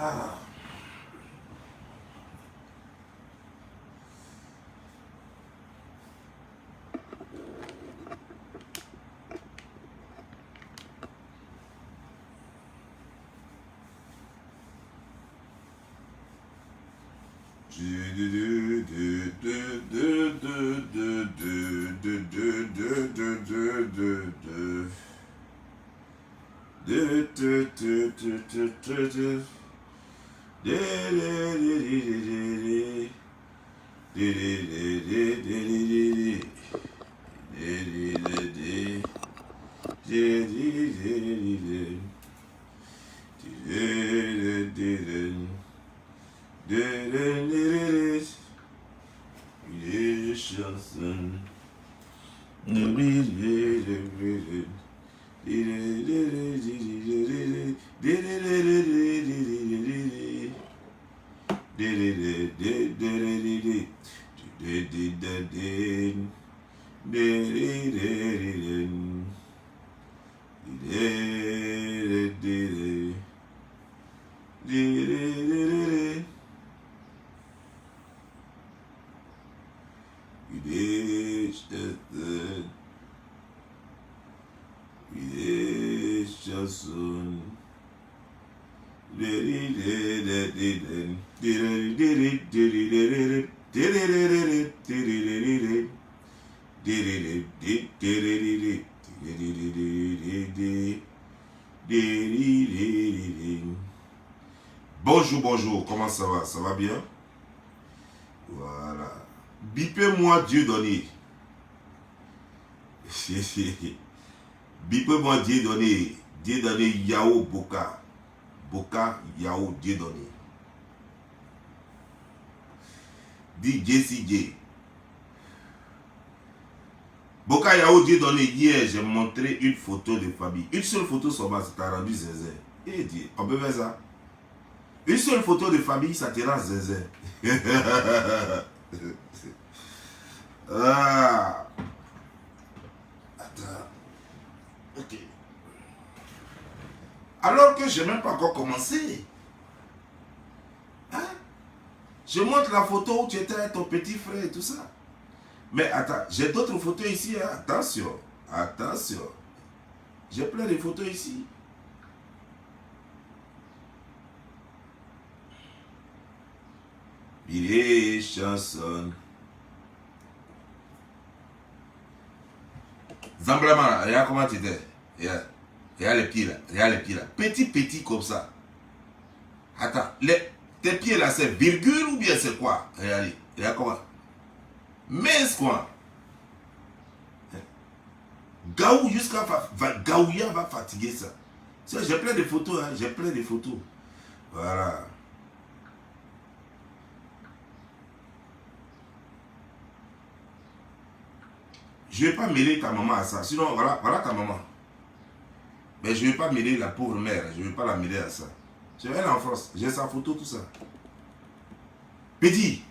Ah. Bonjour, bonjour, comment ça va? Ça va bien? Voilà. Bipez-moi Dieu donné. Bipez-moi Dieu donné. Dieu donné Yao Boka. Boka Yao Dieu donné. Dit JCJ. Boka Yao Dieu donné. Hier, j'ai montré une photo de famille. Une seule photo sur ma, c'est rendu zézé. Et dit, on peut faire ça? Une seule photo de famille, ça te rend zézé. Ah. Attends. Ok. Alors que je n'ai même pas encore commencé. Hein? Je montre la photo où tu étais avec ton petit frère et tout ça. Mais attends, j'ai d'autres photos ici. Hein? Attention. Attention. J'ai plein de photos ici. Il est chanson. Zamblama, regarde comment tu étais. Regarde les pieds là. Regarde les pieds là. Petit comme ça. Attends, tes pieds là, c'est virgule ou bien c'est quoi? Regardez. Regarde comment. Mince quoi. Gaou jusqu'à Gaouya va fatiguer ça. J'ai plein de photos, hein. J'ai plein de photos. Voilà. Je ne vais pas mêler ta maman à ça. Sinon, voilà ta maman. Mais je ne vais pas mêler la pauvre mère. Je ne vais pas la mêler à ça. Je vais aller en France. J'ai sa photo, tout ça. Petit,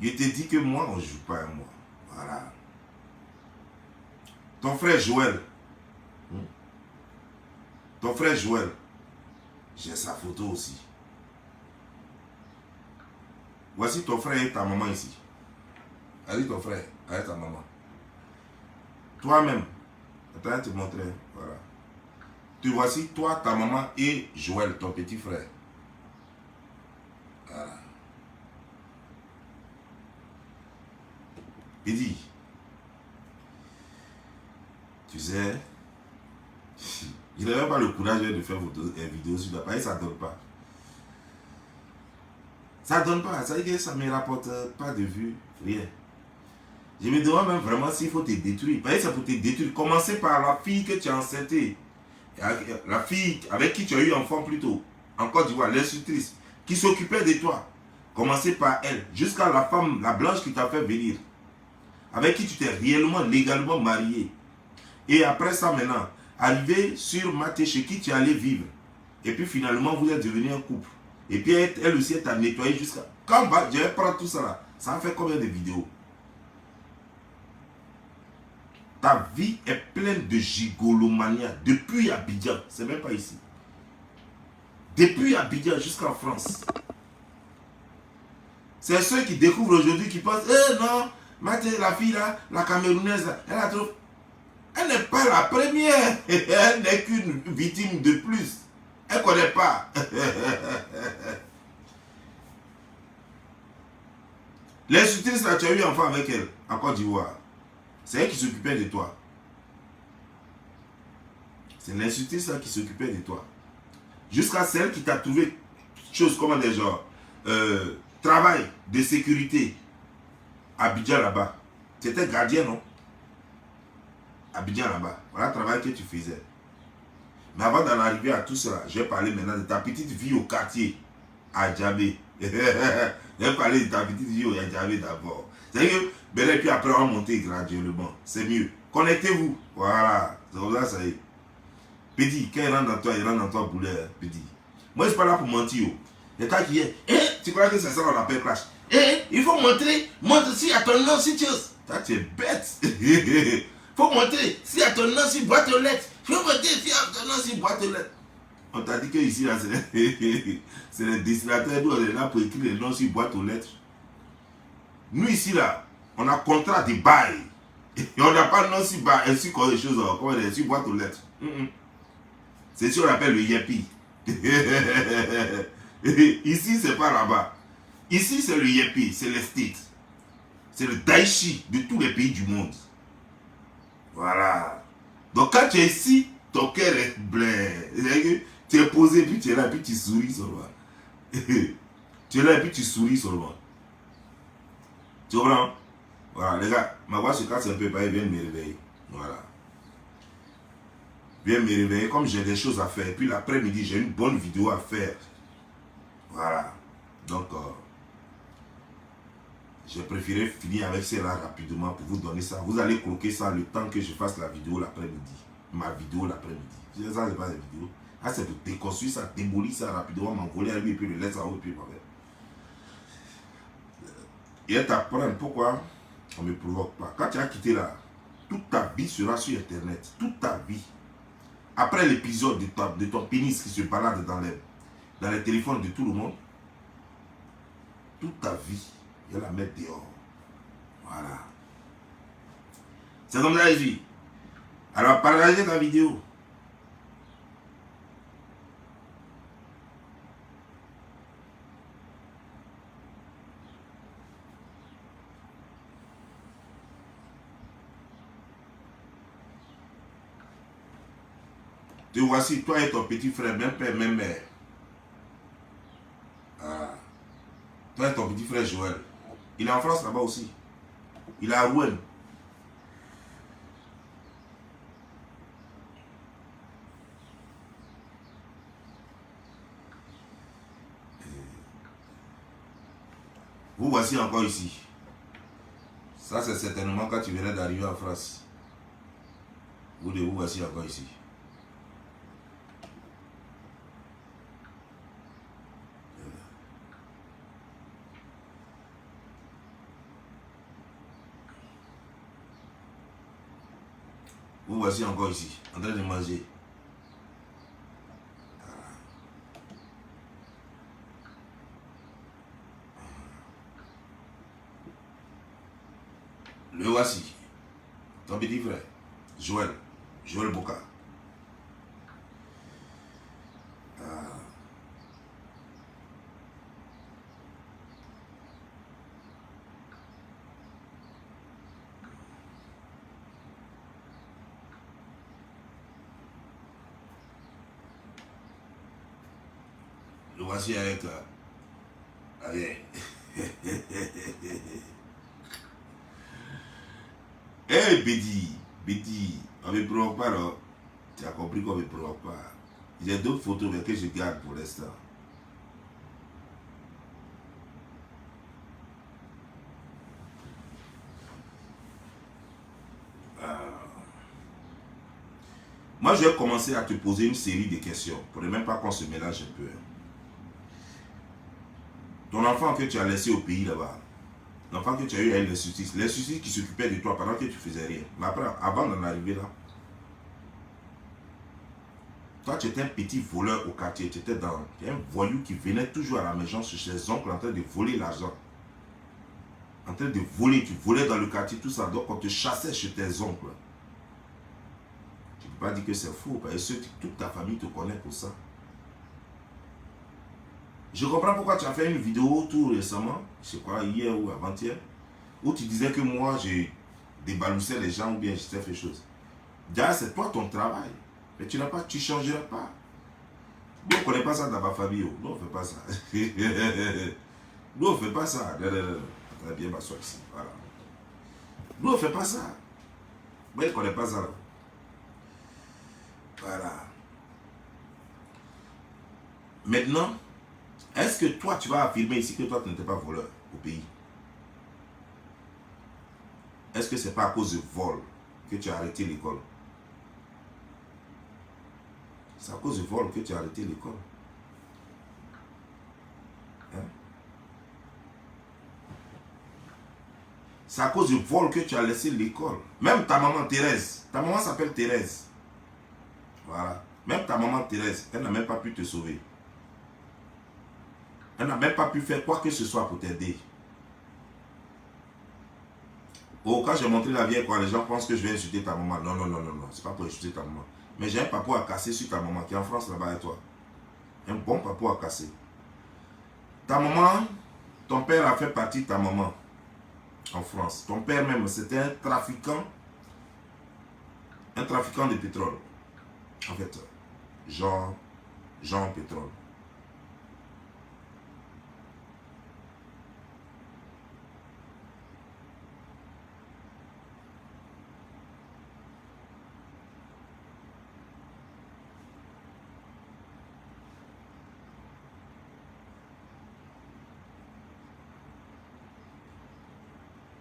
je te dis que moi, on ne joue pas à moi. Voilà. Ton frère Joël. Ton frère Joël. J'ai sa photo aussi. Voici ton frère et ta maman ici. Allez ton frère, allez ta maman. Toi-même. Attends, je te montrer. Voilà. Tu voici toi, ta maman et Joël, ton petit frère. Voilà. Il dit, tu sais, je n'avais pas le courage de faire une vidéo sur la page, ça ne donne pas. Ça ne donne pas, ça veut dire que ça ne me rapporte pas de vue, rien. Je me demande même vraiment s'il faut te détruire. Parce que ça peut te détruire. Commencer par la fille que tu as enceintée. La fille avec qui tu as eu enfant plutôt. En Côte d'Ivoire, l'instructrice. Qui s'occupait de toi. Commencer par elle. Jusqu'à la femme, la blanche qui t'a fait venir. Avec qui tu t'es réellement, légalement marié. Et après ça maintenant, arriver sur Maté chez qui tu es allé vivre. Et puis finalement, vous êtes devenu un couple. Et puis elle aussi, elle t'a nettoyé jusqu'à... Quand je vais prendre tout ça là, ça a fait combien de vidéos? Ta vie est pleine de gigolomania depuis Abidjan. C'est même pas ici. Depuis Abidjan jusqu'en France. C'est ceux qui découvrent aujourd'hui qui pensent, non, la fille là, la Camerounaise là, elle a trop... Elle n'est pas la première. Elle n'est qu'une victime de plus. Elle ne connaît pas. L'institutrice là, tu as eu enfant avec elle, en Côte d'Ivoire. C'est elle qui s'occupait de toi. C'est l'institutrice là qui s'occupait de toi. Jusqu'à celle qui t'a trouvé chose comme des genres. Travail de sécurité. Abidjan là-bas. C'était gardien, non? Abidjan là-bas. Voilà le travail que tu faisais. Mais avant d'en arriver à tout cela, je vais parler maintenant de ta petite vie au quartier. À Djabé. Je vais parler de ta petite vie au Djabé d'abord. C'est-à-dire que, ben, et puis après on va monter graduellement. C'est mieux. Connectez-vous. Voilà. C'est comme ça y est. Petit, quand il rentre dans toi, boulet, petit. Moi, je ne suis pas là pour mentir. Les gars qui est, tu crois que c'est ça qu'on appelle clash? Il faut montrer, montre si à ton nom, si tu es. Ça, tu es bête. Il faut montrer si à ton nom, si boîte aux lettres. Il faut montrer si à ton nom, si boîte aux lettres. On t'a dit que ici, là, c'est les dessinateurs, nous, on est là pour écrire les noms sur boîte aux lettres. Nous, ici, là, on a contrat de bail. Et on n'a pas de nom sur bail, ainsi qu'on des choses, comme on est sur boîte aux lettres. C'est ce qu'on appelle le Yepi. Ici, c'est pas là-bas. Ici, c'est le Yepi, c'est les States. C'est le Daichi de tous les pays du monde. Voilà. Donc, quand tu es ici, ton cœur est blé. Tu es posé, puis tu es là, puis tu souris seulement. Tu es là, puis tu souris seulement. Tu comprends? Voilà, les gars, ma voix se casse un peu, ils viennent me réveiller. Voilà. Viens me réveiller, comme j'ai des choses à faire. Puis l'après-midi, j'ai une bonne vidéo à faire. Voilà. Donc, j'ai préféré finir avec cela rapidement pour vous donner ça. Vous allez croquer ça le temps que je fasse la vidéo l'après-midi. Ma vidéo l'après-midi. Ça, c'est pas la vidéo. Ah, c'est pour déconstruire ça, démolir ça rapidement, m'envoler à lui et puis le laisser en haut et puis m'envoler. Et elle t'apprend pourquoi on ne me provoque pas. Quand tu as quitté là, toute ta vie sera sur Internet. Toute ta vie. Après l'épisode de ton pénis qui se balade dans les téléphones de tout le monde, toute ta vie, il va la mettre dehors. Voilà. C'est comme ça, ici. Alors, partagez ta vidéo. Te voici, toi et ton petit frère, même père, même mère. Ah. Toi et ton petit frère Joël. Il est en France là-bas aussi. Il est à Rouen. Vous voici encore ici. Ça, c'est certainement quand tu venais d'arriver en France. Vous voici encore ici. Vous voici encore ici, en train de manger. Le voici, ton petit frère, Joël Boka. Le voici avec toi. Allez. Hey Bédi, on ne me provoque pas, non? Tu as compris qu'on ne me provoque pas. J'ai d'autres photos mais que je garde pour l'instant. Moi, je vais commencer à te poser une série de questions. Pour ne même pas qu'on se mélange un peu. Ton enfant que tu as laissé au pays là-bas, l'enfant que tu as eu avec l'institutrice qui s'occupait de toi pendant que tu faisais rien. Mais après, avant d'en arriver là, Toi, tu étais un petit voleur au quartier. Tu étais un voyou qui venait toujours à la maison chez ses oncles en train de voler l'argent. En train de voler, tu volais dans le quartier, tout ça. Donc, on te chassait chez tes oncles. Tu ne peux pas dire que c'est faux. Parce que toute ta famille te connaît pour ça. Je comprends pourquoi tu as fait une vidéo tout récemment, je sais pas, hier ou avant-hier, où tu disais que moi, j'ai débaloussé les gens ou bien j'ai fait chose. Déjà, c'est toi ton travail. Mais tu n'as pas, tu ne changeras pas. Nous, on ne connaît pas ça dans ma famille. Nous, on ne fait pas ça. Nous, on ne fait pas ça. Très bien, m'asseoir ici. Voilà. Nous, on ne fait pas ça. Moi, je ne connais pas ça. Là. Voilà. Maintenant, est-ce que toi, tu vas affirmer ici que toi, tu n'étais pas voleur au pays? Est-ce que ce n'est pas à cause de vol que tu as arrêté l'école? C'est à cause du vol que tu as arrêté l'école. Hein? C'est à cause du vol que tu as laissé l'école. Même ta maman Thérèse, ta maman s'appelle Thérèse. Voilà. Même ta maman Thérèse, elle n'a même pas pu te sauver. Elle n'a même pas pu faire quoi que ce soit pour t'aider. Oh, quand j'ai montré la vieille quoi, les gens pensent que je vais insulter ta maman. Non, non, non, non, non. C'est pas pour insulter ta maman. Mais j'ai un papou à casser sur ta maman qui est en France là-bas et toi. Un bon papou à casser. Ta maman, ton père a fait partie de ta maman en France. Ton père même, c'était un trafiquant de pétrole. En fait, Jean Pétrole.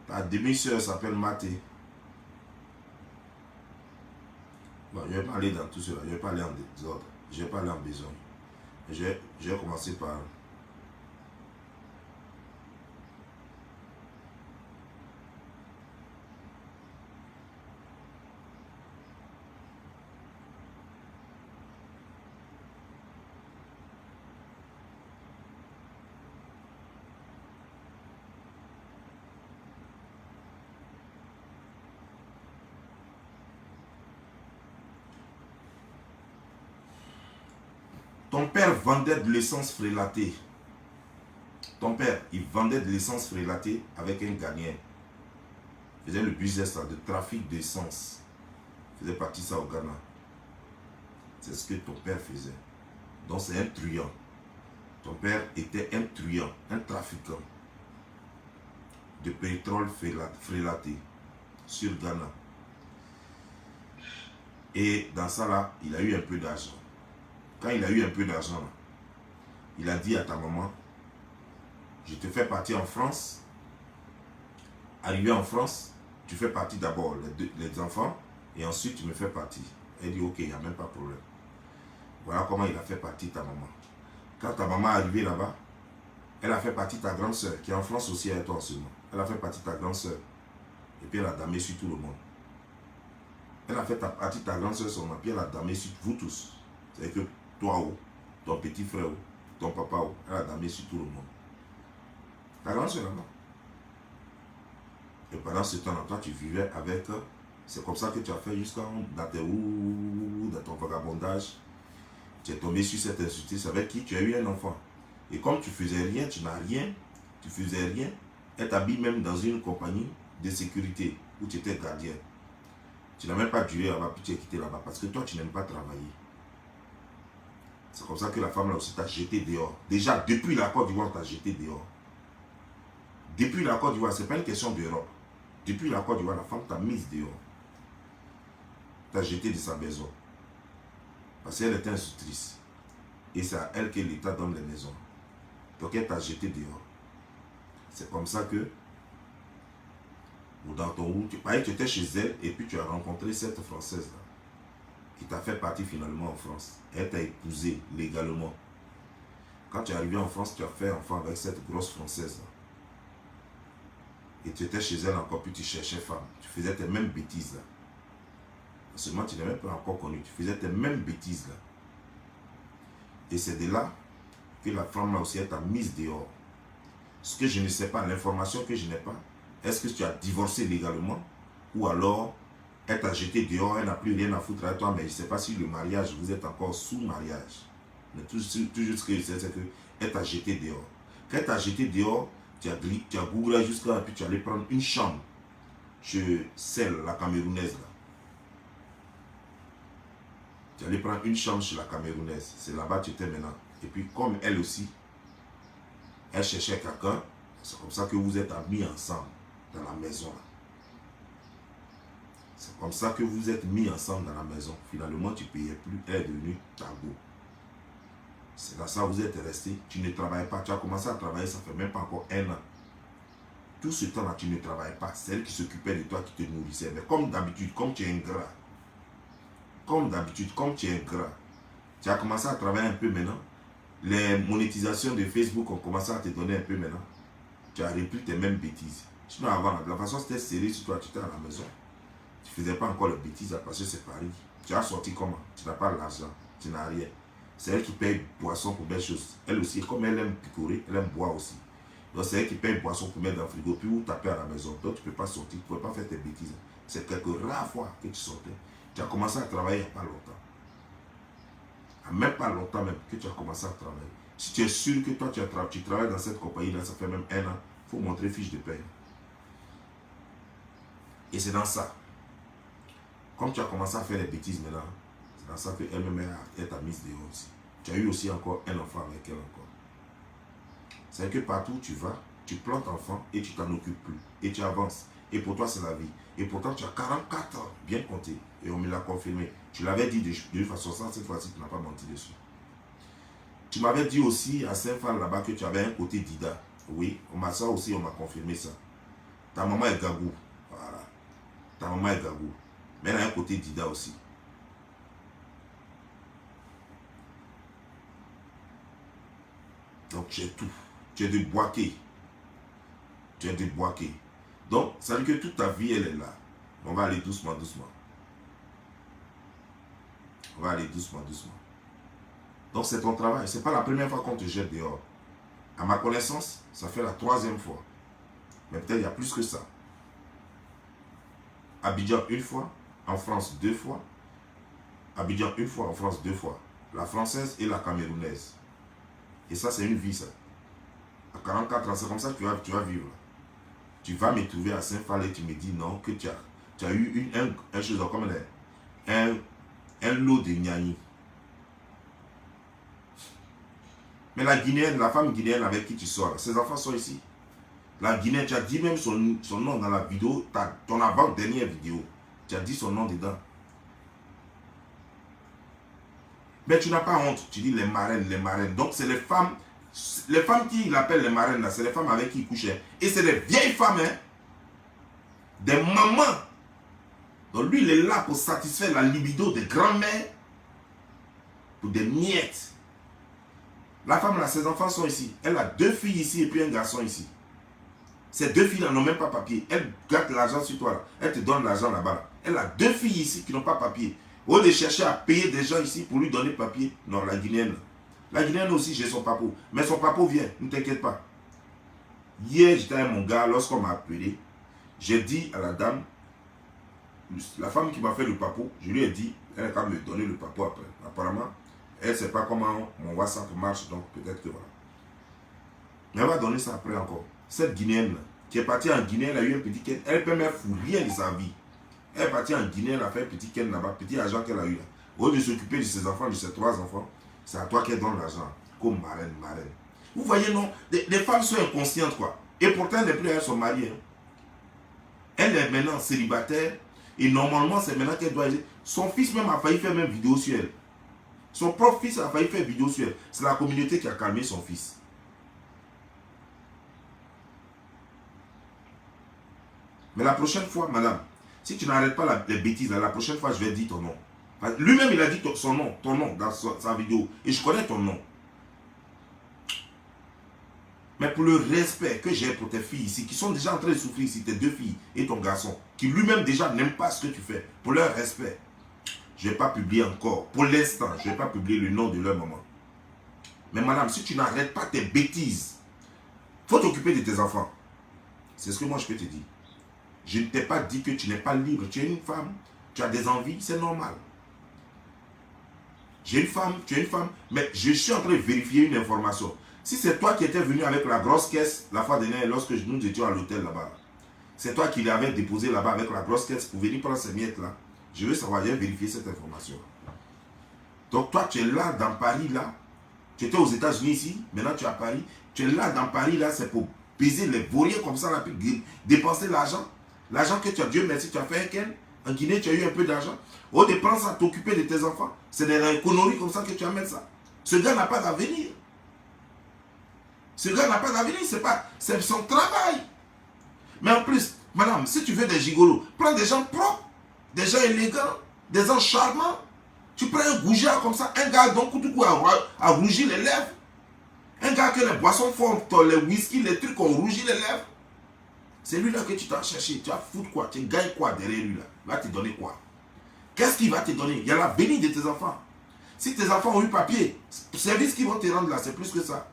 Ta demi-sœur s'appelle Mathé. Bon, je vais pas aller dans tout cela. Je vais pas aller en désordre. Je vais pas aller en besoin. Je vais commencer par... Ton père vendait de l'essence frélatée. Ton père, il vendait de l'essence frélatée avec un Ghanéen. Il faisait le business là, de trafic d'essence. Il faisait partie de ça au Ghana. C'est ce que ton père faisait. Donc c'est un truand. Ton père était un truand, un trafiquant de pétrole frélaté sur Ghana. Et dans ça là, il a eu un peu d'argent. Quand il a eu un peu d'argent, il a dit à ta maman, je te fais partir en France. Arrivé en France, tu fais partie d'abord les enfants et ensuite tu me fais partie. Elle dit ok, il n'y a même pas de problème. Voilà comment il a fait partie ta maman. Quand ta maman est arrivée là-bas, elle a fait partie de ta grande soeur qui est en France aussi avec toi en ce moment. Elle a fait partie de ta grande soeur. Et puis elle a damé sur tout le monde. Elle a fait partie de ta grande soeur seulement, puis elle a damé sur vous tous. C'est-à-dire que toi, ton petit frère, ton papa, elle a damé sur tout le monde. Ta grande soeur là-bas. Et pendant ce temps-là, toi, tu vivais avec. C'est comme ça que tu as fait jusqu'à dans ton vagabondage. Tu es tombé sur cette institutrice avec qui tu as eu un enfant. Et comme tu faisais rien, tu n'as rien, tu faisais rien, elle t'habille même dans une compagnie de sécurité où tu étais gardien. Tu n'as même pas duré là-bas, puis tu es quitté là-bas parce que toi, tu n'aimes pas travailler. C'est comme ça que la femme là aussi t'a jeté dehors. Déjà, depuis la Côte d'Ivoire, t'a jeté dehors. Depuis la Côte d'Ivoire, ce n'est pas une question d'Europe. Depuis la Côte d'Ivoire, la femme t'a mise dehors. T'a jeté de sa maison. Parce qu'elle était institutrice. Et c'est à elle que l'État donne les maisons. Donc elle t'a jeté dehors. C'est comme ça que, ou dans ton route, tu étais chez elle et puis tu as rencontré cette Française-là, qui t'a fait partir finalement en France. Elle t'a épousé légalement. Quand tu es arrivé en France, tu as fait enfant avec cette grosse Française-là. Et tu étais chez elle encore, puis tu cherchais femme. Tu faisais tes mêmes bêtises là. Seulement tu n'es même pas encore connu. Tu faisais tes mêmes bêtises là. Et c'est de là que la femme là aussi t'a mise dehors. Ce que je ne sais pas, l'information que je n'ai pas, est-ce que tu as divorcé légalement ou alors elle t'a jeté dehors, elle n'a plus rien à foutre avec toi, mais je ne sais pas si le mariage, vous êtes encore sous mariage. Mais tout ce que je sais, c'est qu'elle t'a jeté dehors. Quand elle t'a jeté dehors, tu as googlé jusqu'à là, puis tu allais prendre une chambre chez celle, la Camerounaise là. Tu allais prendre une chambre chez la Camerounaise. C'est là-bas que tu étais maintenant. Et puis comme elle aussi, elle cherchait quelqu'un, c'est comme ça que vous êtes mis ensemble dans la maison là. C'est comme ça que vous êtes mis ensemble dans la maison. Finalement, tu ne payais plus, elle est devenue ta go. C'est là ça vous êtes resté. Tu ne travailles pas. Tu as commencé à travailler, ça fait même pas encore 1 an. Tout ce temps-là, tu ne travailles pas. C'est elle qui s'occupait de toi, qui te nourrissait. Mais comme d'habitude, comme tu es ingrat, comme d'habitude, comme tu es ingrat, tu as commencé à travailler un peu maintenant. Les monétisations de Facebook ont commencé à te donner un peu maintenant. Tu as repris tes mêmes bêtises. Sinon avant, la façon c'était serré sur toi, tu étais à la maison. Tu ne faisais pas encore les bêtises parce que c'est Paris. Tu as sorti comment? Tu n'as pas l'argent, tu n'as rien. C'est elle qui paye boisson pour belles choses. Elle aussi, comme elle aime picorer, elle aime boire aussi. Donc c'est elle qui paye boisson pour mettre dans le frigo, puis vous tapez à la maison. Donc tu ne peux pas sortir, tu ne peux pas faire tes bêtises. C'est quelques rares fois que tu sortais. Tu as commencé à travailler il n'y a pas longtemps. Même pas longtemps même que tu as commencé à travailler. Si tu es sûr que toi tu travailles dans cette compagnie-là, ça fait même 1 an, il faut montrer fiche de paie. Et c'est dans ça. Comme tu as commencé à faire des bêtises maintenant, c'est dans ça qu'elle-même t'a mise dehors aussi. Tu as eu aussi encore un enfant avec elle encore. C'est que partout où tu vas, tu plantes enfant et tu t'en occupes plus. Et tu avances. Et pour toi, c'est la vie. Et pourtant, tu as 44 ans, bien compté. Et on me l'a confirmé. Tu l'avais dit de toute façon, ça, cette fois-ci, tu n'as pas menti dessus. Tu m'avais dit aussi à Saint-Phal là-bas que tu avais un côté Dida. Oui, ça aussi, on m'a confirmé ça. Ta maman est gagou. Voilà. Ta maman est gagou. Mais elle a un côté Dida aussi. Donc tu es tout. Tu es déboîté. Tu es déboîté. Donc, ça veut dire que toute ta vie, elle est là. On va aller doucement, doucement. On va aller doucement, doucement. Donc c'est ton travail. Ce n'est pas la première fois qu'on te jette dehors. À ma connaissance, ça fait la 3e fois. Mais peut-être il y a plus que ça. Abidjan 1 fois, en France 2 fois. Abidjan 1 fois, en France 2 fois. La française et la camerounaise. Et ça, c'est une vie, ça. À 44 ans, c'est comme ça que tu vas vivre. Tu vas me trouver à Saint-Phal et tu me dis non, que tu as eu un chose comme un lot de gnani. Mais la Guinéenne, la femme guinéenne avec qui tu sors, ses enfants sont ici. La Guinéenne, tu as dit même son nom dans la vidéo, ton avant-dernière vidéo. Tu as dit son nom dedans. Mais tu n'as pas honte. Tu dis les marraines, les marraines. Donc c'est les femmes qui l'appellent les marraines, c'est les femmes avec qui il couchait. Et c'est des vieilles femmes, hein. Des mamans. Donc lui, il est là pour satisfaire la libido des grands-mères. Pour des miettes. La femme là, ses enfants sont ici. Elle a 2 filles ici et puis un garçon ici. Ces 2 filles là n'ont même pas papier. Elle garde l'argent sur toi là. Elle te donne l'argent là-bas. Elle a 2 filles ici qui n'ont pas papier. Au lieu de chercher à payer des gens ici pour lui donner papier. Non, la Guinéenne. La Guinéenne aussi, j'ai son papo. Mais son papo vient, ne t'inquiète pas. Hier, j'étais avec mon gars, lorsqu'on m'a appelé, j'ai dit à la dame, la femme qui m'a fait le papo, je lui ai dit, elle a qu'à me donner le papo après. Apparemment, elle ne sait pas comment mon WhatsApp marche, donc peut-être que voilà. Mais elle va donner ça après encore. Cette Guinéenne là, qui est partie en Guinée, elle a eu un petit ken. Elle peut même foutre rien de sa vie. Elle est partie en Guinée, elle a fait un petit ken là-bas, petit argent qu'elle a eu là. Au lieu de s'occuper de ses enfants, de ses 3 enfants, c'est à toi qu'elle donne l'argent. Comme marraine, marraine. Vous voyez, non, les femmes sont inconscientes, quoi. Et pourtant, les plus, elles sont mariées. Hein. Elle est maintenant célibataire. Et normalement, c'est maintenant qu'elle doit... Son fils même a failli faire même vidéo sur elle. Son propre fils a failli faire vidéo sur elle. C'est la communauté qui a calmé son fils. Mais la prochaine fois, madame, si tu n'arrêtes pas les bêtises, la prochaine fois, je vais dire ton nom. Lui-même, il a dit ton nom dans sa vidéo. Et je connais ton nom. Mais pour le respect que j'ai pour tes filles ici, qui sont déjà en train de souffrir ici, tes 2 filles et ton garçon, qui lui-même déjà n'aime pas ce que tu fais, pour leur respect, je ne vais pas publier encore. Pour l'instant, je ne vais pas publier le nom de leur maman. Mais madame, si tu n'arrêtes pas tes bêtises, il faut t'occuper de tes enfants. C'est ce que moi je peux te dire. Je ne t'ai pas dit que tu n'es pas libre. Tu es une femme, tu as des envies, c'est normal. J'ai une femme, tu es une femme, mais je suis en train de vérifier une information. Si c'est toi qui étais venu avec la grosse caisse la fois dernière lorsque nous étions à l'hôtel là-bas, c'est toi qui l'avais déposé là-bas avec la grosse caisse pour venir prendre ces miettes-là, je veux savoir, j'ai vérifié cette information. Donc toi, tu es là dans Paris, là. Tu étais aux États-Unis ici, maintenant tu es à Paris. Tu es là dans Paris, là, c'est pour baiser les vauriens comme ça, là, puis dépenser l'argent. L'argent que tu as, Dieu merci, tu as fait avec elle. En Guinée, tu as eu un peu d'argent. Au dépend ça, t'occuper de tes enfants. C'est des conneries comme ça que tu amènes ça. Ce gars n'a pas d'avenir. Ce gars n'a pas d'avenir, c'est son travail. Mais en plus, madame, si tu veux des gigolos, prends des gens propres, des gens élégants, des gens charmants. Tu prends un goujat comme ça, un gars donc tout coup a rougi les lèvres. Un gars que les boissons fortes, les whisky, les trucs ont rougi les lèvres. C'est lui là que tu t'as cherché. Tu vas foutre quoi? Tu gagnes quoi derrière lui là? Il va te donner quoi? Qu'est-ce qu'il va te donner? Il y a l'avenir de tes enfants. Si tes enfants ont eu papier, le service qu'ils vont te rendre là, c'est plus que ça.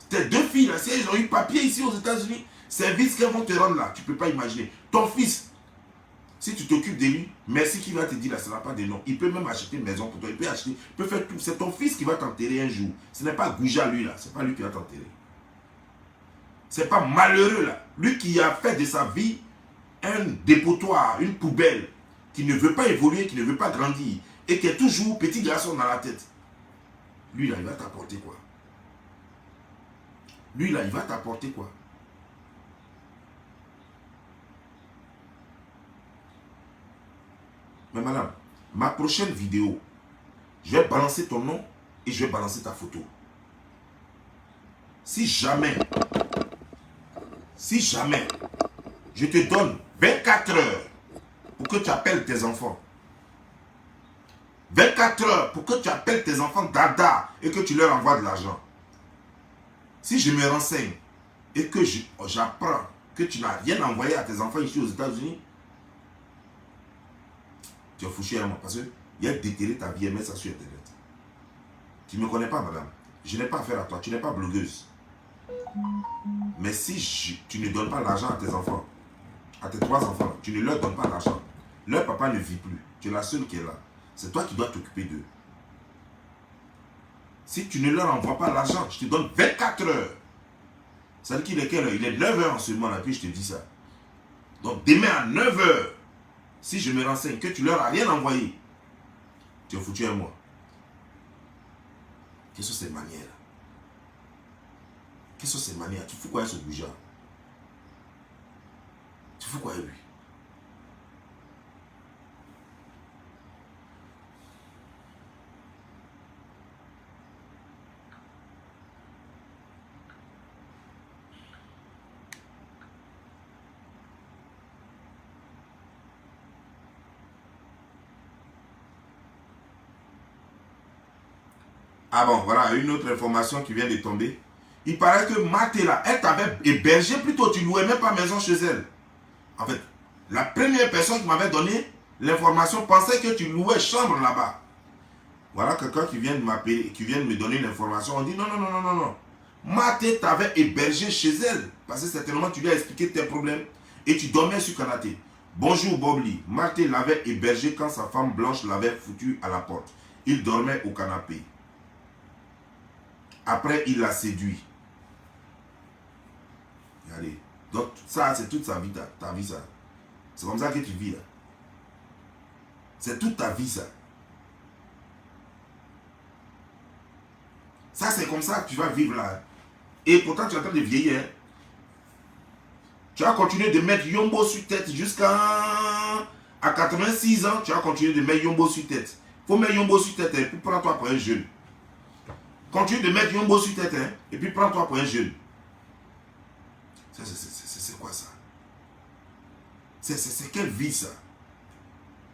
Tes deux filles là, si elles ont eu papier ici aux États-Unis, service qu'elles vont te rendre là, tu ne peux pas imaginer. Ton fils, si tu t'occupes de lui, merci qu'il va te dire là, ça n'a pas de nom. Il peut même acheter une maison pour toi, il peut acheter, il peut faire tout. C'est ton fils qui va t'enterrer un jour. Ce n'est pas Gouja lui là, c'est pas lui qui va t'enterrer. C'est pas malheureux là. Lui qui a fait de sa vie un dépotoir, une poubelle, qui ne veut pas évoluer, qui ne veut pas grandir, et qui est toujours petit garçon dans la tête. Lui là, il va t'apporter quoi? Lui là, il va t'apporter quoi? Mais madame, ma prochaine vidéo, je vais balancer ton nom et je vais balancer ta photo. Si jamais, je te donne 24 heures pour que tu appelles tes enfants. 24 heures pour que tu appelles tes enfants dada et que tu leur envoies de l'argent. Si je me renseigne et que j'apprends que tu n'as rien envoyé à tes enfants ici aux États-Unis, tu es fouché à moi parce qu'il y a déterré ta vie et mettre ça sur Internet. Tu ne me connais pas, madame. Je n'ai pas affaire à toi. Tu n'es pas blogueuse. Mais si tu ne donnes pas l'argent à tes enfants, à tes 3 enfants, tu ne leur donnes pas l'argent. Leur papa ne vit plus. Tu es la seule qui est là. C'est toi qui dois t'occuper d'eux. Si tu ne leur envoies pas l'argent, je te donne 24 heures. Ça veut dire qu'il est quelle heure? Il est 9 heures en ce moment, là, puis je te dis ça. Donc demain à 9 heures, si je me renseigne que tu leur as rien envoyé, tu es foutu à moi. Quelles sont ces manières? Quelles sont ces manières? Tu fous quoi avec ce Gouja? Tu fous quoi avec lui? Ah bon, voilà, une autre information qui vient de tomber. Il paraît que Matéla, elle t'avait hébergé, plutôt tu louais même pas maison chez elle. En fait, la première personne qui m'avait donné l'information pensait que tu louais chambre là-bas. Voilà quelqu'un qui vient de m'appeler, qui vient de me donner l'information. On dit non, non, non, non, non, non. Maté t'avait hébergé chez elle. Parce que certainement tu lui as expliqué tes problèmes et tu dormais sur Kanaté. Bonjour Bobli. Maté l'avait hébergé quand sa femme blanche l'avait foutu à la porte. Il dormait au canapé. Après, il l'a séduit. Allez. Donc, ça, c'est toute sa vie, ta vie, ça. C'est comme ça que tu vis, là. C'est toute ta vie, ça. Ça, c'est comme ça que tu vas vivre, là. Et pourtant, tu es en train de vieillir. Hein. Tu vas continuer de mettre Yombo sur tête jusqu'à 86 ans. Tu vas continuer de mettre Yombo sur tête. Il faut mettre Yombo sur tête hein, pour prendre toi pour un jeune. Continue de mettre Yombo sur tête, hein, et puis prends-toi pour un jeune. C'est quoi ça? C'est quelle vie ça?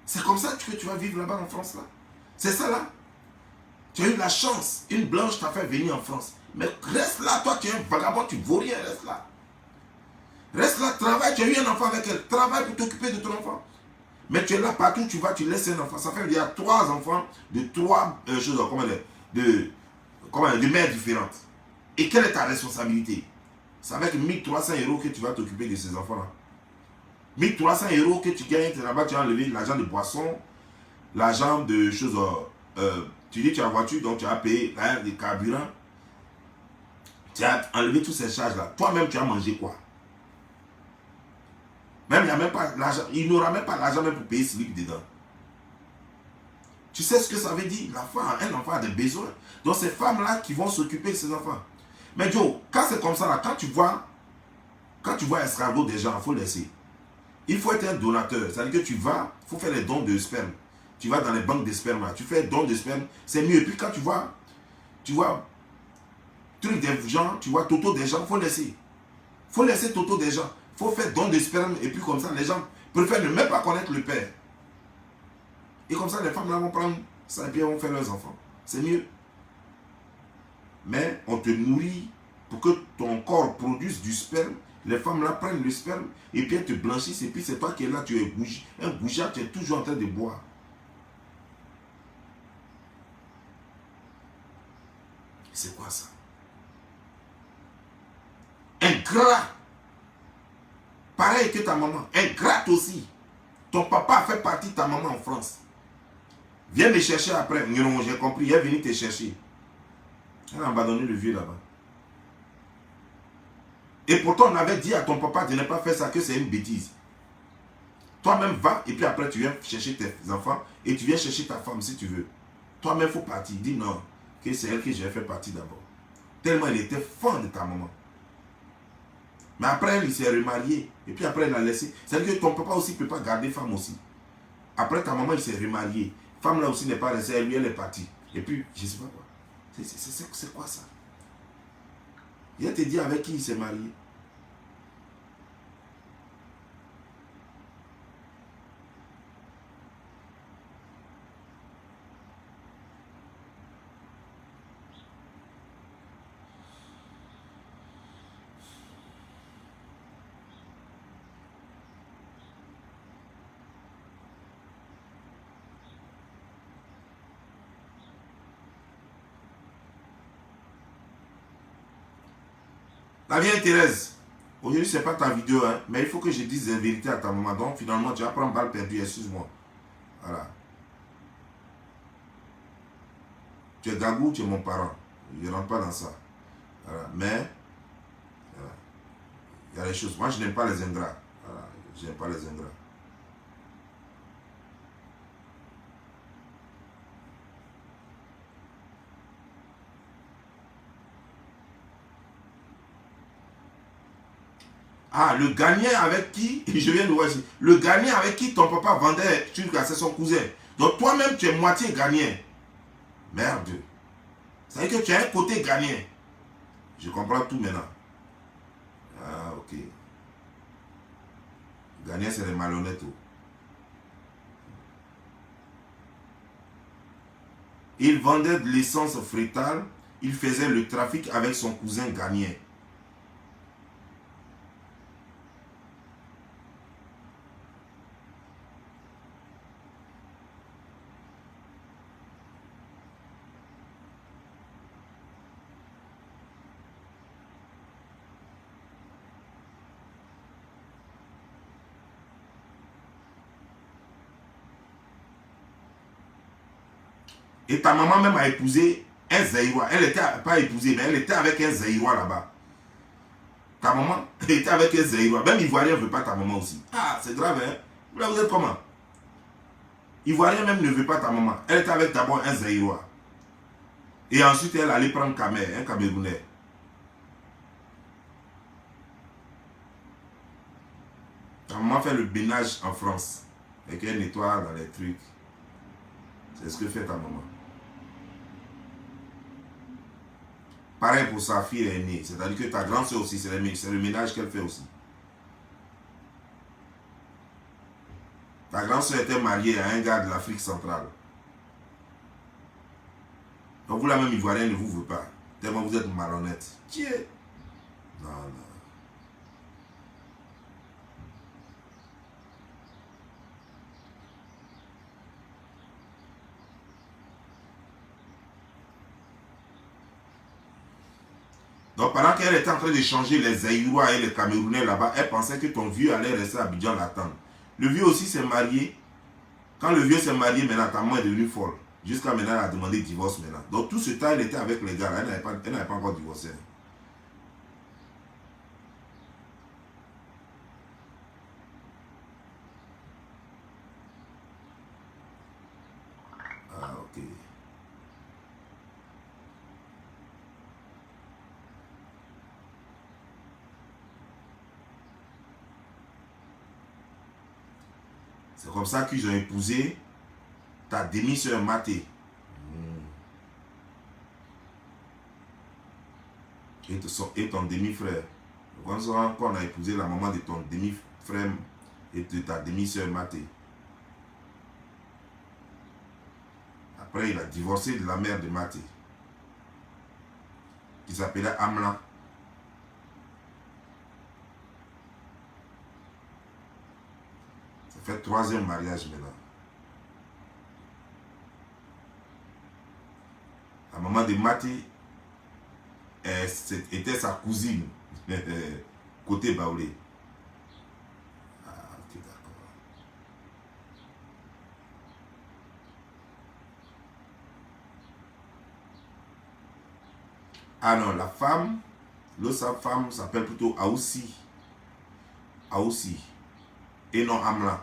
C'est comme ça que tu vas vivre là-bas en France là? C'est ça là? Tu as eu la chance, une blanche t'a fait venir en France. Mais reste là, toi tu es un vagabond, tu ne vaux rien, reste là. Reste là, travaille, tu as eu un enfant avec elle, travaille pour t'occuper de ton enfant. Mais tu es là partout, tu vas, tu laisses un enfant. Ça fait il y a 3 enfants de 3 choses, comment dire, de mères différentes. Et quelle est ta responsabilité? C'est avec 1300 € que tu vas t'occuper de ces enfants-là. 1300 € que tu gagnes, là-bas, tu as enlevé l'argent de boisson, l'argent de choses. Tu dis tu as voiture, donc tu as payé les carburants. Tu as enlevé toutes ces charges-là. Toi-même, tu as mangé quoi? Même, il n'y a même pas l'argent. Il n'aura même pas l'argent même pour payer slip dedans. Tu sais ce que ça veut dire? Un enfant a des besoins. Donc, ces femmes-là qui vont s'occuper de ces enfants. Mais Joe, quand c'est comme ça, là, quand tu vois escargot des gens, il faut laisser. Il faut être un donateur. C'est-à-dire que tu vas, il faut faire les dons de sperme. Tu vas dans les banques de sperme, là, tu fais don de sperme, c'est mieux. Et puis quand tu vois, truc des gens, tu vois, toto des gens, il faut laisser. Il faut laisser toto des gens. Il faut faire don de sperme, et puis comme ça, les gens préfèrent ne même pas connaître le père. Et comme ça, les femmes là vont prendre ça et puis elles vont faire leurs enfants. C'est mieux. Mais on te nourrit pour que ton corps produise du sperme. Les femmes là prennent le sperme et puis elles te blanchissent. Et puis c'est toi qui es là, tu es un goujat, tu es toujours en train de boire. C'est quoi ça? Ingrat. Pareil que ta maman. Ingrate aussi. Ton papa a fait partie de ta maman en France. Viens me chercher après. Non, j'ai compris. Elle est venue te chercher. Elle a abandonné le vieux là-bas. Et pourtant, on avait dit à ton papa de ne pas faire ça, que c'est une bêtise. Toi-même, va, et puis après, tu viens chercher tes enfants, et tu viens chercher ta femme si tu veux. Toi-même, il faut partir. Dis non, que c'est elle que j'ai fait partie d'abord. Tellement elle était fan de ta maman. Mais après, elle s'est remariée. Et puis après, elle a laissé. C'est-à-dire que ton papa aussi ne peut pas garder femme aussi. Après, ta maman, il s'est remariée. Femme là aussi n'est pas restée, elle, lui, elle est partie. Et puis, je ne sais pas quoi. C'est quoi ça? Il te dit avec qui il s'est marié. La vieille Thérèse, aujourd'hui, ce n'est pas ta vidéo, hein, mais il faut que je dise la vérité à ta maman. Donc, finalement, tu vas prendre balle perdue, excuse-moi. Voilà. Tu es Gabou, tu es mon parent. Je ne rentre pas dans ça. Voilà. Mais, voilà. Il y a des choses. Moi, je n'aime pas les ingrats. Voilà. Je n'aime pas les ingrats. Ah, le Ghanéen avec qui, je viens de voir ici, le Ghanéen avec qui ton papa vendait c'est son cousin. Donc toi-même, tu es moitié Ghanéen. Merde. Ça veut dire que tu as un côté Ghanéen. Je comprends tout maintenant. Ah, ok. Ghanéen, c'est les malhonnêtes. Il vendait de l'essence frétale. Il faisait le trafic avec son cousin ghanéen. Et ta maman même a épousé un Zaïrois. Elle n'était pas épousée, mais elle était avec un Zaïrois là-bas. Ta maman était avec un Zaïrois. Même Ivoirien ne veut pas ta maman aussi. Ah, c'est grave, hein? Là, vous êtes comment? Ivoirien même ne veut pas ta maman. Elle était avec d'abord un Zaïrois. Et ensuite, elle allait prendre Kamer, un Camerounais. Ta maman fait le ménage en France. Et qu'elle nettoie dans les trucs. C'est ce que fait ta maman. Pareil pour sa fille aînée. C'est-à-dire que ta grande soeur aussi, c'est le ménage qu'elle fait aussi. Ta grande soeur était mariée à un gars de l'Afrique centrale. Donc vous, la même Ivoirienne ne vous veut pas. Tellement vous êtes malhonnête. Tiens. Non, non. Donc pendant qu'elle était en train de changer les Zaïrois et les Camerounais là-bas, elle pensait que ton vieux allait rester à Abidjan l'attendre. Le vieux aussi s'est marié. Quand le vieux s'est marié, maintenant ta maman est devenue folle. Jusqu'à maintenant, elle a demandé divorce maintenant. Donc tout ce temps, elle était avec les gars. Elle n'avait pas encore divorcé. Ah, ok. C'est comme ça qu'ils ont épousé ta demi-sœur Maté. Et ton demi-frère. Quand on a épousé la maman de ton demi-frère et de ta demi-sœur Maté. Après, il a divorcé de la mère de Maté, qui s'appelait Amla. Ça fait 3e mariage maintenant. La maman de Maté était sa cousine, côté Baoulé. Ah, ok, d'accord. Ah non, la femme, l'autre femme s'appelle plutôt Aoussi. Aoussi. Et non Amla.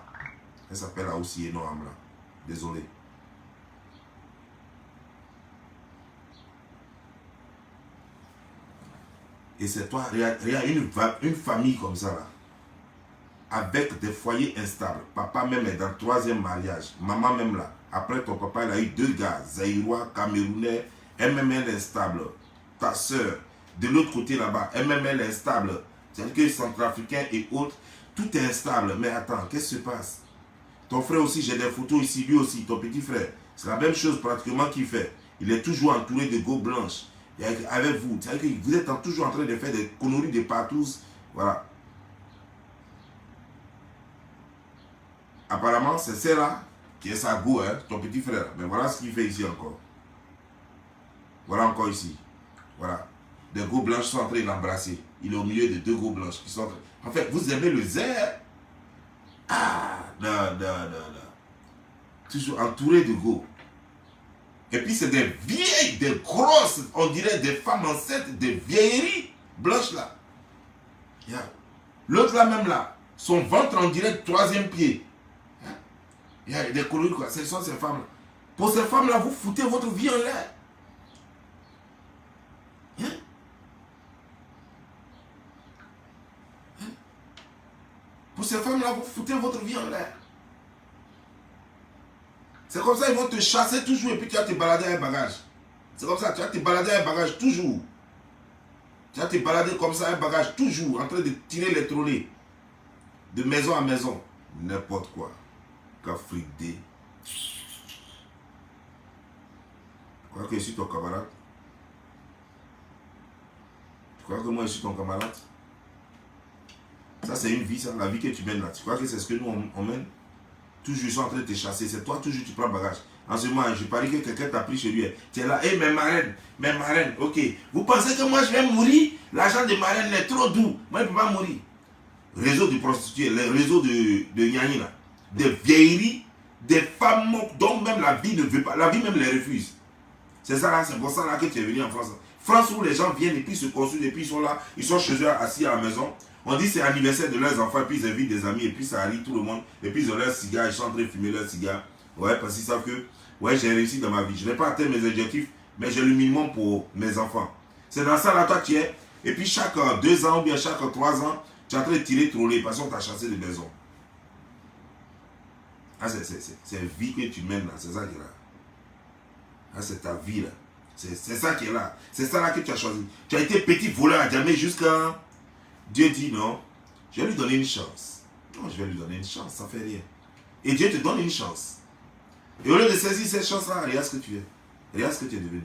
Elle s'appelle Aoussi et non Amla. Désolé. Et c'est toi, il y a une famille comme ça là, avec des foyers instables. Papa même est dans le 3e mariage. Maman même là. Après ton papa, il a eu 2 gars, Zaïrois, Camerounais. Elle-même elle est instable. Ta soeur, de l'autre côté là-bas, elle-même elle est instable. C'est-à-dire que centrafricains et autres, tout est instable. Mais attends, qu'est-ce qui se passe? Ton frère aussi, j'ai des photos ici, lui aussi, ton petit frère. C'est la même chose pratiquement qu'il fait. Il est toujours entouré de go blanches. Et avec vous, c'est-à-dire que vous êtes toujours en train de faire des conneries de partout. Voilà. Apparemment, c'est celle-là qui est sa go, hein, ton petit frère. Mais voilà ce qu'il fait ici encore. Voilà encore ici. Voilà. Des go blanches sont en train de l'embrasser. Il est au milieu de 2 go blanches qui sont en train... En fait, vous aimez le zère? Ah, non, non, non, non. Toujours entouré de go. Et puis c'est des vieilles, des grosses, on dirait des femmes enceintes, des vieilleries blanches là. Yeah. L'autre là même là, son ventre on dirait 3e pied. Il y a des coloris quoi, ce sont ces femmes là. Pour ces femmes là, vous foutez votre vie en l'air. Yeah. Yeah. Pour ces femmes là, vous foutez votre vie en l'air. C'est comme ça, ils vont te chasser toujours et puis tu vas te balader à un bagage. C'est comme ça, tu vas te balader à un bagage toujours. Tu vas te balader comme ça à un bagage toujours, en train de tirer les trolley. De maison à maison. N'importe quoi. Qu'Afrique D. Tu crois que je suis ton camarade? Tu crois que moi je suis ton camarade? Ça c'est une vie, ça, la vie que tu mènes là. Tu crois que c'est ce que nous on mène? Toujours ils sont en train de te chasser. C'est toi toujours tu prends le bagage. En ce moment, je parie que quelqu'un t'a pris chez lui. Tu es là, hé, mes marraines, ok. Vous pensez que moi je vais mourir? L'argent des marraines est trop doux. Moi je ne peux pas mourir. Réseau de prostituées, le réseau de Nyani là. Des vieilleries, des femmes dont même la vie ne veut pas. La vie même les refuse. C'est ça là, c'est pour ça là que tu es venu en France. France où les gens viennent et puis se consultent et puis ils sont là, ils sont chez eux assis à la maison. On dit c'est l'anniversaire de leurs enfants et puis ils invitent des amis et puis ça arrive tout le monde. Et puis ils ont leurs cigares, ils sont en train de fumer leurs cigares. Ouais, parce qu'ils savent que ouais, j'ai réussi dans ma vie. Je n'ai pas atteint mes objectifs, mais j'ai le minimum pour mes enfants. C'est dans ça là, toi tu es. Et puis chaque 2 ans ou bien chaque 3 ans, tu es en train de tirer troller parce qu'on t'a chassé de maison. Ah, c'est la vie que tu mènes là, c'est ça qui est là. Ah, c'est ta vie là. C'est ça qui est là. C'est ça là que tu as choisi. Tu as été petit voleur à jamais jusqu'à... Dieu dit non, je vais lui donner une chance. Non, je vais lui donner une chance, ça fait rien. Et Dieu te donne une chance. Et au lieu de saisir cette chance-là, regarde ce que tu es. Regarde ce que tu es devenu.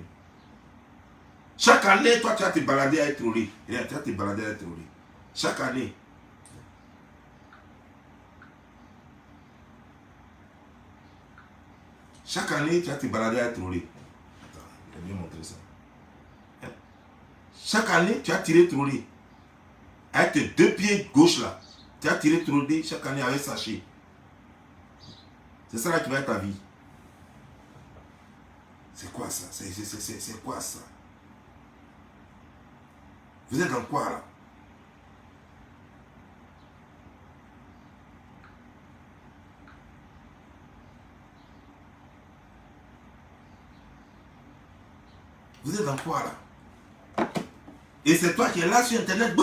Chaque année, toi, tu vas te balader à être trollé. Regarde, tu vas te balader à être trollé. Chaque année. Chaque année, tu vas te balader à être trollé. Attends, je vais bien montrer ça. Chaque année, tu as tiré trolley. Avec tes 2 pieds gauche là. Tu as tiré trolley chaque année avec sachet. C'est ça là qui va être ta vie. C'est quoi ça? C'est quoi ça? Vous êtes dans quoi là? Vous êtes dans quoi là? Et c'est toi qui es là sur internet.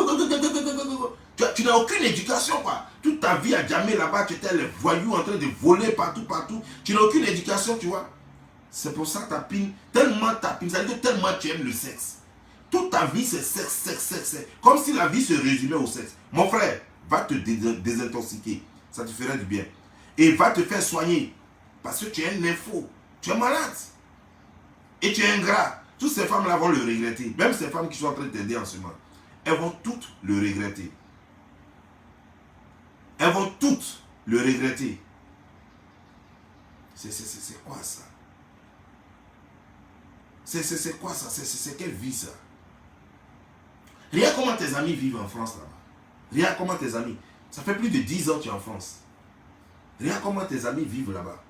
Tu n'as aucune éducation quoi. Toute ta vie à jamais là-bas, tu étais les voyous en train de voler partout. Tu n'as aucune éducation, tu vois. C'est pour ça que ta pine, tellement ta pine, ça veut dire tellement tu aimes le sexe. Toute ta vie c'est sexe. Comme si la vie se résumait au sexe. Mon frère, va te désintoxiquer. Ça te ferait du bien. Et va te faire soigner. Parce que tu es un info. Tu es malade. Et tu es ingrat. Toutes ces femmes-là vont le regretter. Même ces femmes qui sont en train de t'aider en ce moment. Elles vont toutes le regretter. Elles vont toutes le regretter. C'est quoi ça? C'est quoi ça? C'est quelle vie ça? Regarde comment tes amis vivent en France là-bas. Regarde comment tes amis. Ça fait plus de 10 ans que tu es en France. Regarde comment tes amis vivent là-bas.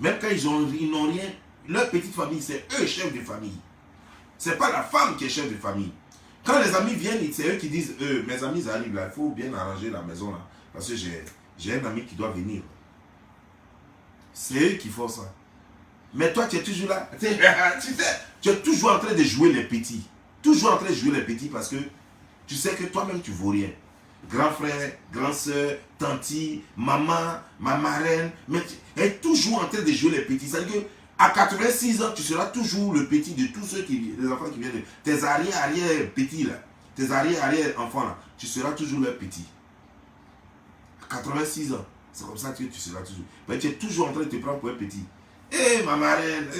Même quand ils n'ont rien, leur petite famille, c'est eux chefs de famille. C'est pas la femme qui est chef de famille. Quand les amis viennent, c'est eux qui disent, mes amis arrivent là, il faut bien arranger la maison là. Parce que j'ai un ami qui doit venir. C'est eux qui font ça. Mais toi, tu es toujours là. Tu es toujours en train de jouer les petits. Toujours en train de jouer les petits parce que tu sais que toi-même, tu ne vaux rien. Grand frère, grand soeur, tanti, maman, ma marraine. Mais tu es toujours en train de jouer les petits. C'est-à-dire qu'à 86 ans, tu seras toujours le petit de tous ceux les enfants qui viennent. Tes arrière petits là. Tes arrière enfants là. Tu seras toujours leur petit. À 86 ans. C'est comme ça que tu seras toujours. Mais tu es toujours en train de te prendre pour un petit. Ma marraine, vous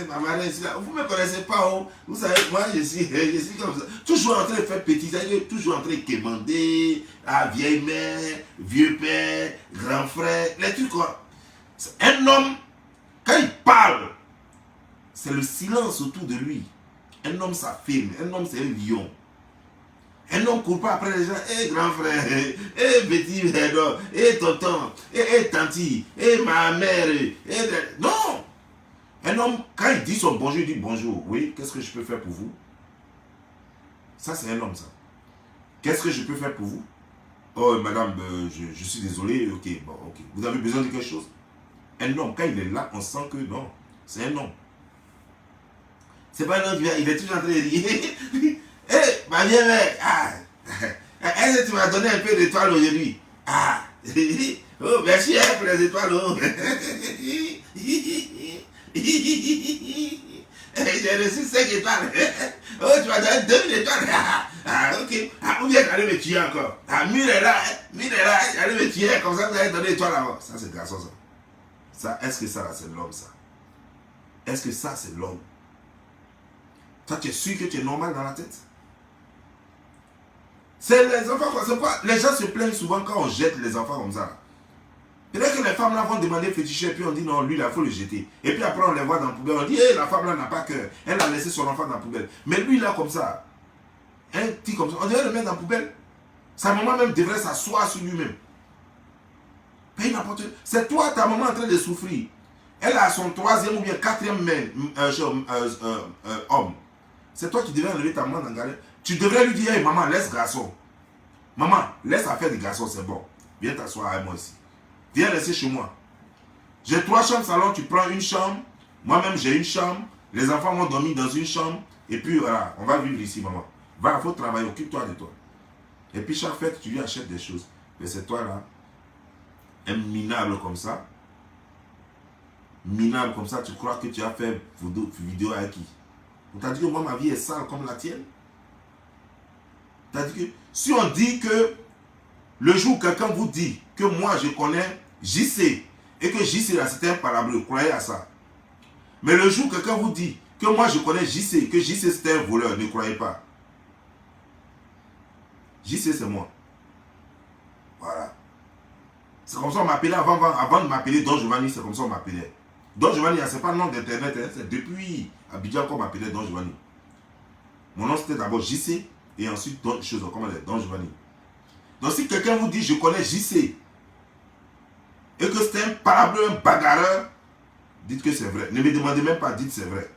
ne me connaissez pas, oh. Vous savez, moi je suis comme ça. Toujours en train de faire petit, c'est-à-dire toujours en train de quémander, à vieille mère, vieux père, grand frère, les trucs quoi. Un homme, quand il parle, c'est le silence autour de lui. Un homme s'affirme, un homme c'est un lion. Un homme ne court pas après les gens, grand frère, petit frère, tonton, tanti, ma mère, non! Un homme, quand il dit son bonjour, il dit bonjour. Oui, qu'est-ce que je peux faire pour vous? Ça, c'est un homme, ça. Qu'est-ce que je peux faire pour vous? Oh, madame, je suis désolé. Ok, bon, ok. Vous avez besoin de quelque chose? Un homme, quand il est là, on sent que non, c'est un homme. C'est pas un homme qui vient, il est toujours en train de rire. Ma vieille mère, est-ce que tu m'as donné un peu d'étoiles aujourd'hui? Oh, merci pour les étoiles. Oh. J'ai reçu 5 étoiles. Oh, tu m'as donné 2000 étoiles. Ok. Ou bien j'allais me tuer encore. Mire est là, j'allais me tuer. Comme ça, vous allez donner l'étoile avant. Ça, c'est garçon, ça. Est-ce que ça, c'est l'homme, ça? Est-ce que ça, c'est l'homme? Toi, tu es sûr que tu es normal dans la tête? C'est les enfants, c'est quoi? Les gens se plaignent souvent quand on jette les enfants comme ça. Peut-être que les femmes là vont demander féticher, puis on dit non, lui là, il faut le jeter. Et puis après, on les voit dans la poubelle, on dit, la femme là n'a pas cœur. Elle a laissé son enfant dans la poubelle. Mais lui là, comme ça, un petit comme ça, on devrait le mettre dans la poubelle. Sa maman même devrait s'asseoir sur lui-même. C'est toi, ta maman en train de souffrir. Elle a son 3e ou bien 4e homme. C'est toi qui devrais enlever ta maman dans la galère. Tu devrais lui dire, hey, maman, laisse garçon. Maman, laisse affaire de garçon, c'est bon. Viens t'asseoir avec moi ici. Viens rester chez moi. J'ai 3 chambres salon, tu prends une chambre. Moi-même, j'ai une chambre. Les enfants vont dormir dans une chambre. Et puis, voilà, on va vivre ici, maman. Va, il faut travailler, occupe-toi de toi. Et puis, chaque fête, tu lui achètes des choses. Mais c'est toi, là, un minable comme ça. Minable comme ça, tu crois que tu as fait vidéo avec qui? On t'a dit que moi, ma vie est sale comme la tienne. T'as dit que, si on dit que le jour où quelqu'un vous dit que moi, je connais JC, et que JC là, c'était un palabreux, croyez à ça. Mais le jour où quelqu'un vous dit que moi, je connais JC, que JC c'était un voleur, ne croyez pas. JC, c'est moi. Voilà. C'est comme ça qu'on m'appelait avant de m'appeler Don Giovanni, c'est comme ça qu'on m'appelait. Don Giovanni, c'est pas le nom d'internet, hein, c'est depuis Abidjan qu'on m'appelait Don Giovanni. Mon nom c'était d'abord JC et ensuite Don Giovanni. Donc si quelqu'un vous dit je connais JC et que c'est un parable, un bagarreur, dites que c'est vrai. Ne me demandez même pas, dites c'est vrai.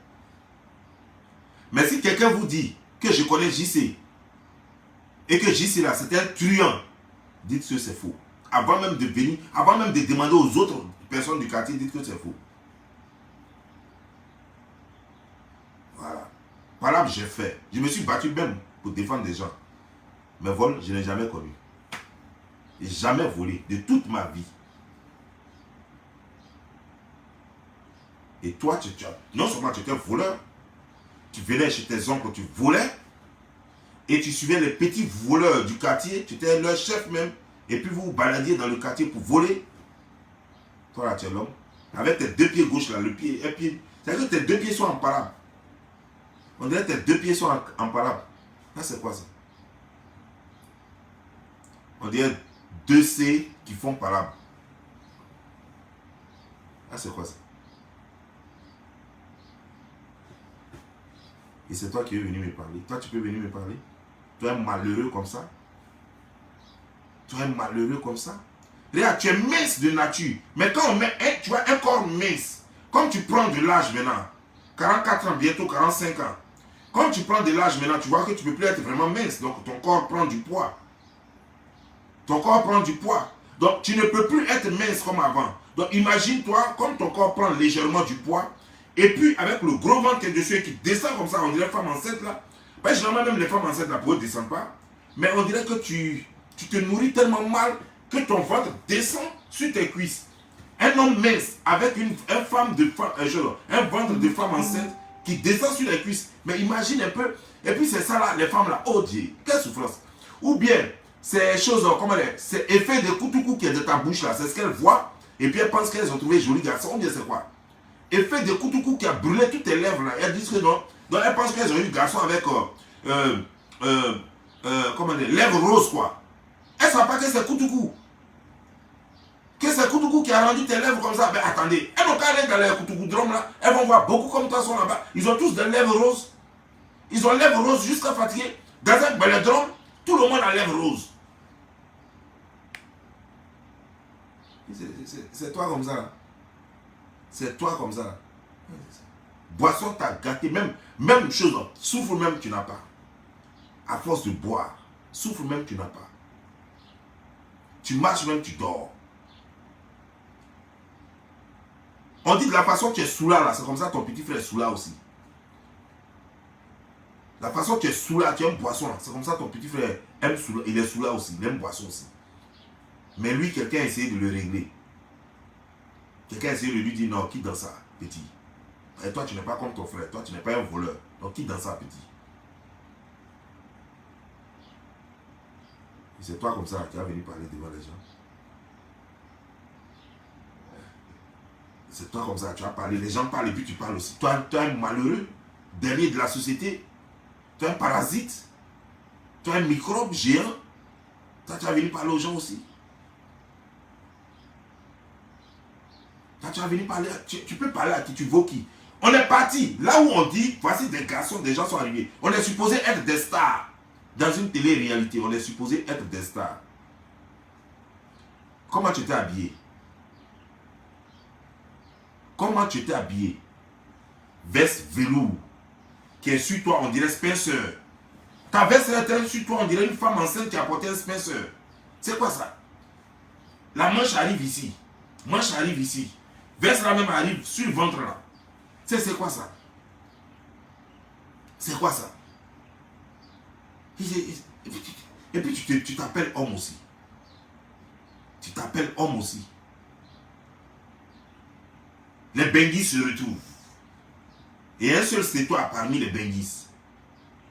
Mais si quelqu'un vous dit que je connais JC et que JC là c'est un truand, dites que c'est faux. Avant même de venir, avant même de demander aux autres personnes du quartier, dites que c'est faux. Voilà. Parable, j'ai fait. Je me suis battu même pour défendre des gens. Mais vol, je n'ai jamais connu. J'ai jamais volé de toute ma vie. Et toi, non seulement tu étais voleur, tu venais chez tes oncles, tu volais, et tu suivais les petits voleurs du quartier, tu étais leur chef même, et puis vous vous baladiez dans le quartier pour voler. Toi là, tu es l'homme. Avec tes deux pieds gauche là, le pied, un pied. C'est-à-dire que tes deux pieds sont en parable. On dirait que tes deux pieds sont en parable. Là, c'est quoi ça? On dirait deux C qui font parable. Là, c'est quoi ça? Et c'est toi qui es venu me parler. Toi, tu peux venir me parler? Toi, un malheureux comme ça? Toi, un malheureux comme ça? Regarde, tu es mince de nature. Mais quand on met tu as un corps mince, comme tu prends de l'âge maintenant, 44 ans, bientôt 45 ans, quand tu prends de l'âge maintenant, tu vois que tu ne peux plus être vraiment mince. Donc, ton corps prend du poids. Ton corps prend du poids. Donc, tu ne peux plus être mince comme avant. Donc, imagine-toi, comme ton corps prend légèrement du poids, et puis avec le gros ventre qui est dessus et qui descend comme ça, on dirait femme enceinte là. Ben, généralement, même les femmes enceintes là, pour eux, ne descendent pas. Mais on dirait que tu te nourris tellement mal que ton ventre descend sur tes cuisses. Un homme mince avec un ventre de femme enceinte qui descend sur les cuisses. Mais imagine un peu. Et puis c'est ça là, les femmes là, oh Dieu, quelle souffrance. Ou bien, ces choses, comment dire, c'est effet de koutoukou qui est de ta bouche là, c'est ce qu'elles voient. Et puis elles pensent qu'elles ont trouvé joli garçon, ou bien c'est quoi? Effet de koutoukou qui a brûlé toutes tes lèvres là. Elles disent que non. Donc elles pensent qu'elles ont eu un garçon avec, comment dire, lèvres roses quoi. Elles ne savent pas que c'est koutoukou. Que c'est koutoukou qui a rendu tes lèvres comme ça. Mais attendez, elles n'ont qu'à aller dans les koutoukou drum là. Elles vont voir beaucoup comme toi sont là-bas. Ils ont tous des lèvres roses. Ils ont lèvres roses jusqu'à fatiguer. Dans un balai drum, tout le monde a lèvres roses. C'est toi comme ça. C'est toi comme ça. Boisson t'a gâté. Même chose. Souffle même tu n'as pas. À force de boire. Souffle même tu n'as pas. Tu marches même tu dors. On dit de la façon que tu es soula là, c'est comme ça ton petit frère est soula aussi. La façon que tu es soula, tu aimes boisson là, c'est comme ça ton petit frère aime soula, il est soula aussi, il aime boisson aussi. Mais lui, quelqu'un a essayé de le régler. Quelqu'un a essayé de lui dire non, quitte dans ça, petit. Et toi, tu n'es pas comme ton frère, toi, tu n'es pas un voleur. Donc quitte dans ça, petit. Et c'est toi comme ça qui vas venir parler devant les gens. C'est toi comme ça, tu vas parler, les gens parlent et puis tu parles aussi. Toi, tu es un malheureux, dernier de la société. Tu es un parasite. Tu es un microbe géant. Toi, tu vas venir parler aux gens aussi. Toi, tu vas venir parler, tu peux parler à qui, tu veux qui. On est parti, là où on dit, voici des garçons, des gens sont arrivés. On est supposé être des stars. Dans une télé-réalité, on est supposé être des stars. Comment tu t'es habillé? Comment tu t'es habillé? Veste velours qui est sur toi, on dirait Spencer. Ta veste est sur toi, on dirait une femme enceinte qui a porté un Spencer. C'est quoi ça? La manche arrive ici. Manche arrive ici. Veste là même arrive sur le ventre là. C'est quoi ça? C'est quoi ça? Et puis tu t'appelles homme aussi. Tu t'appelles homme aussi. Les benguis se retrouvent. Et un seul c'est toi parmi les benguis.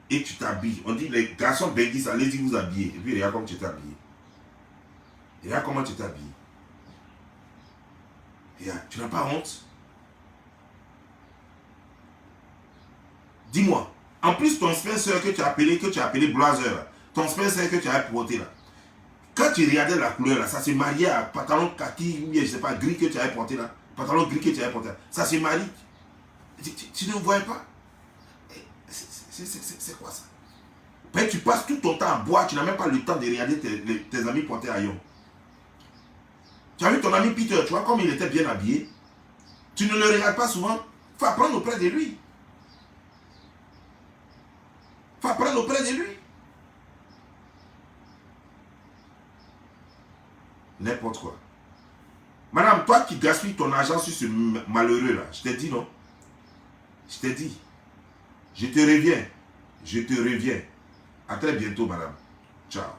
Et tu t'habilles. On dit les garçons benguis, allez-y vous habiller. Et puis regarde comment tu t'es habillé. Regarde comment tu t'es habillé. Regarde, tu n'as pas honte? Dis-moi. En plus ton Spencer que tu as appelé blazer, ton Spencer que tu as porté là. Quand tu regardais la couleur là, ça se mariait à pantalon kaki, ou je ne sais pas, gris que tu avais porté là. Pantalon gris que tu avais porté là. Ça se marie. Tu ne voyais pas? C'est quoi ça? Ben, tu passes tout ton temps à boire, tu n'as même pas le temps de regarder tes amis porter ailleurs. Tu as vu ton ami Peter, tu vois comme il était bien habillé. Tu ne le regardes pas souvent. Il faut apprendre auprès de lui. Il faut apprendre auprès de lui. N'importe quoi. Madame, toi qui gaspilles ton argent sur ce malheureux là, je t'ai dit non. Je t'ai dit. Je te reviens. Je te reviens. À très bientôt, madame. Ciao.